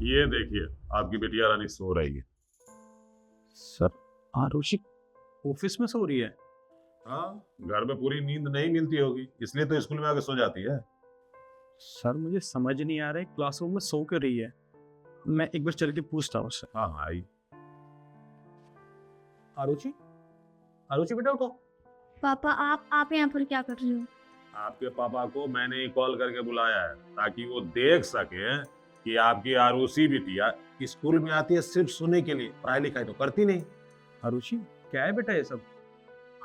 ये देखिए, आपकी बेटिया रानी सो रही है। सर आरुषि ऑफिस में सो रही है? हाँ, घर में पूरी नींद नहीं मिलती होगी, इसलिए तो स्कूल में आके सो जाती है। सर मुझे समझ नहीं आ रहा है क्लासरूम में सो क्यों रही है। मैं एक बार चल के पूछता हूँ उससे। हाँ हाँ आई। आरुषि, आरुषि बेटा उठो। पापा आप यहाँ पर क्या कर रहे हो? आपके पापा को मैंने कॉल करके बुलाया है ताकि वो देख सके कि आपकी आरुषि बिटिया स्कूल में आती है सिर्फ सोने के लिए, पढ़ाई लिखाई तो करती नहीं। आरुषि क्या है बेटा ये सब?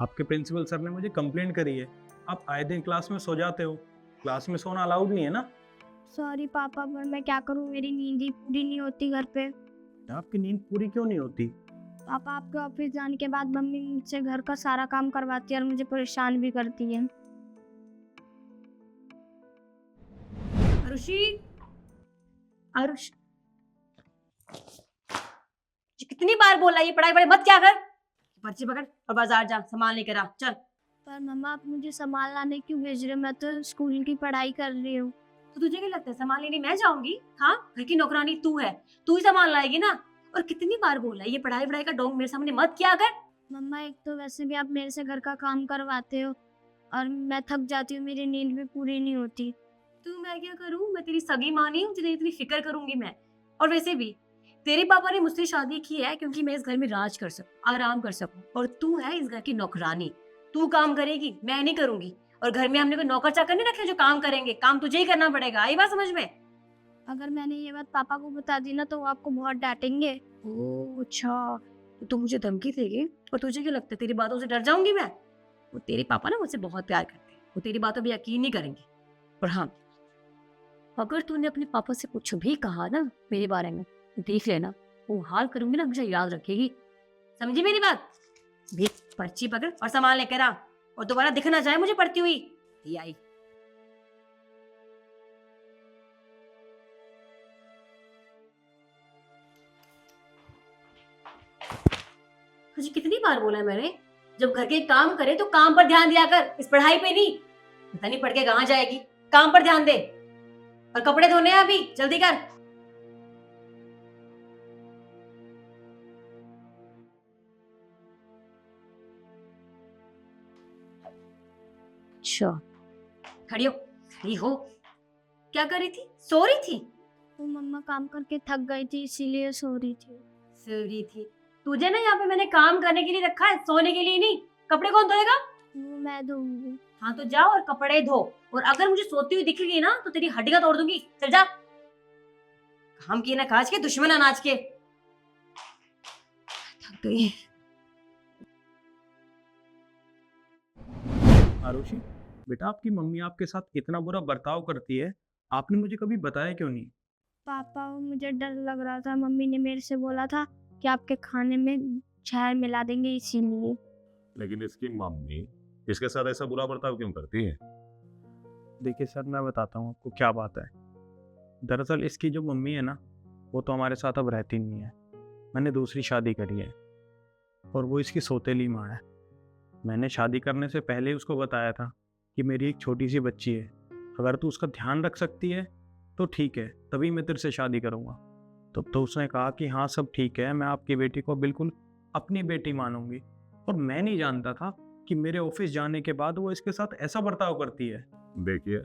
आपके प्रिंसिपल सर ने मुझे कंप्लेंट करी है, आप आए दिन क्लास में सो जाते हो। क्लास में सोना अलाउड नहीं है ना। सॉरी पापा, पर मैं क्या करूँ, मेरी नींद ही पूरी नहीं होती घर पे। आपकी नींद पूरी क्यों नहीं होती? पापा आपके ऑफिस जाने के बाद मम्मी मुझसे घर का सारा काम करवाती है और मुझे परेशान भी करती है। आरुषि, आरुष, कितनी बार बोला ये पढ़ाई पढ़ाई मत क्या कर। पर्ची पकड़ और बाजार जा, सामान लेकर आ, चल। पर मम्मा आप मुझे सामान लाने क्यों भेज रहे हो? मैं तो स्कूल की पढ़ाई कर रही हूँ। तो तुझे क्या लगता है सामान लेने मैं जाऊंगी? हाँ, घर की नौकरानी तू है, तू ही सामान लाएगी ना। और कितनी बार बोला ये पढ़ाई पढ़ाई का डोंग मेरे सामने मत किया कर। मम्मा एक तो वैसे भी आप मेरे से घर का काम करवाते हो और मैं थक जाती हूँ, मेरी नींद भी पूरी नहीं होती। तू मैं क्या करूँ, मैं तेरी सगी माँ नहीं हूँ जिन्हें इतनी फिक्र करूंगी मैं। और वैसे भी तेरे पापा ने मुझसे शादी की है क्योंकि मैं इस घर में राज कर सकूं, आराम कर सकूं। और तू है इस घर की नौकरानी, तू काम करेगी, मैं नहीं करूंगी। और घर में हमने कोई नौकर चाकर नहीं रखे जो काम करेंगे, काम तुझे ही करना पड़ेगा। आई बात समझ में? अगर मैंने ये बात पापा को बता दी ना तो वो आपको बहुत डांटेंगे। ओह अच्छा, तो तू मुझे धमकी देगी और तुझे क्या लगता है तेरी बातों से डर जाऊंगी मैं? वो तेरे पापा ना मुझसे बहुत प्यार करते हैं, वो तेरी बातों पे यकीन नहीं करेंगे। और हाँ, अगर तूने अपने पापा से कुछ भी कहा ना मेरे बारे में, देख लेना वो हाल करूंगी ना, मुझे याद रखेगी। समझी मेरी बात? भी पर्ची पकड़ और सामान लेकर आ, और दोबारा दिख ना जाए मुझे पढ़ती हुई। ये आई। तुझे कितनी बार बोला है मैंने, जब घर के काम करे तो काम पर ध्यान दिया कर, इस पढ़ाई पे नहीं। पता नहीं पढ़ के कहाँ जाएगी, काम पर ध्यान दे। और कपड़े धोने हैं अभी, जल्दी कर। अच्छा, खड़ी हो, खड़ी हो। क्या कर रही थी? सो रही थी? वो मम्मा काम करके थक गई थी इसीलिए सो रही थी। सो रही थी? तुझे ना यहाँ पे मैंने काम करने के लिए रखा है, सोने के लिए नहीं। कपड़े कौन धोएगा? वो मैं धोऊंगी। हाँ तो जाओ और कपड़े धो। और अगर मुझे सोती हुई दिखेगी ना तो तेरी हड्डियां तोड़ दूंगी। चल जा। काम किए ना काज के, दुश्मन अनाज के। थक गई। आरुषि बेटा, आपकी मम्मी आपके साथ इतना बुरा बर्ताव करती है, आपने मुझे कभी बताया क्यों नहीं? पापा वो मुझे डर लग रहा था, मम्मी ने मेरे से बोला था कि आपके खाने में जहर मिला देंगे इसीलिए। लेकिन इसकी मम्मी इसके साथ ऐसा बुरा बर्ताव क्यों करती है? देखिए सर, मैं बताता हूँ आपको क्या बात है। दरअसल इसकी जो मम्मी है ना, वो तो हमारे साथ अब रहती नहीं है। मैंने दूसरी शादी करी है और वो इसकी सौतेली माँ है। मैंने शादी करने से पहले ही उसको बताया था कि मेरी एक छोटी सी बच्ची है, अगर तू उसका ध्यान रख सकती है तो ठीक है, तभी मैं तेरे से शादी करूँगा। तब तो उसने कहा कि हाँ सब ठीक है, मैं आपकी बेटी को बिल्कुल अपनी बेटी मानूंगी। और मैं नहीं जानता था कि मेरे ऑफिस जाने के बाद वो इसके साथ ऐसा बर्ताव करती है। देखिए,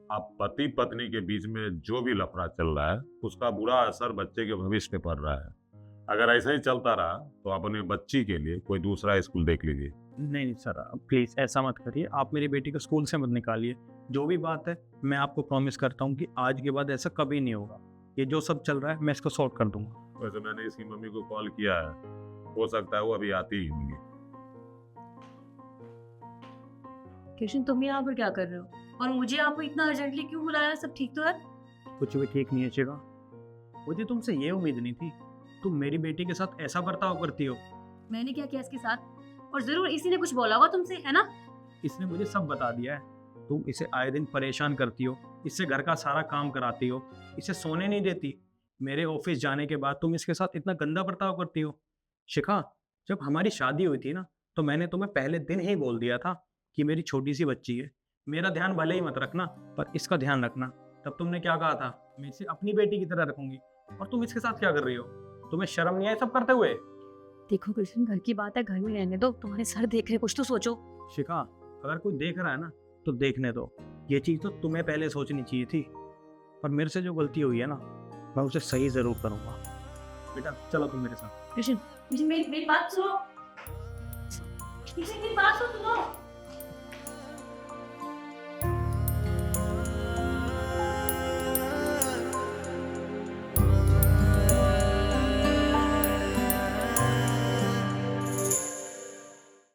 आप पति पत्नी के बीच में जो भी लफड़ा चल रहा है उसका बुरा असर बच्चे के भविष्य पे पड़ रहा है। अगर ऐसा ही चलता रहा तो अपने बच्ची के लिए कोई दूसरा स्कूल देख लीजिए। नहीं नहीं सर, प्लीज़ ऐसा मत करिए, आप मेरी बेटी को स्कूल से मत निकालिए। जो भी बात है मैं आपको प्रॉमिस करता हूँ कि आज के बाद ऐसा कभी नहीं होगा। ये जो सब चल रहा है मैं इसको सॉर्ट कर दूंगा। वैसे मैंने इसकी मम्मी को कॉल किया है, हो सकता है वो अभी आती ही होंगी। कृष्ण, तुम यहाँ पर क्या कर रहे हो? और मुझे आपको इतना अर्जेंटली क्यों बुलाया? सब ठीक तो है? कुछ भी ठीक नहीं है शिवा, मुझे तुमसे ये उम्मीद नहीं थी तुम मेरी बेटी के साथ ऐसा बर्ताव करती हो। मैंने क्या किया इसके साथ? और जरूर इसी ने कुछ बोला होगा तुमसे, है ना? इसने मुझे सब बता दिया है। तुम इसे आए दिन परेशान करती हो, इससे घर का सारा काम कराती हो, इसे सोने नहीं देती। मेरे ऑफिस जाने के बाद तुम इसके साथ इतना गंदा बर्ताव करती हो। शिखा, जब हमारी शादी हुई थी ना, तो मैंने तुम्हें पहले दिन ही बोल दिया था कि मेरी छोटी सी बच्ची है, मेरा ध्यान भले ही मत रखना पर इसका ध्यान रखना। तब तुमने क्या कहा था? मैं इसे अपनी बेटी की तरह रखूंगी। और तुम इसके साथ क्या कर रही हो? तुम्हें शर्म नहीं आई सब करते हुए? देखो कृष्ण, घर की बात है, घर में रहने दो। तुम्हारे सर देख रहे, कुछ तो सोचो। शिखा, अगर कोई देख रहा है ना तो देखने दो। ये चीज़ तो तुम्हें पहले सोचनी चाहिए थी। और मेरे से जो गलती हुई है ना, मैं उसे सही ज़रूर करूँगा। बेटा चलो तुम मेरे साथ। कृष्ण, मेरी बात सुनो। कृष्ण, मेरी बात तो सुनो।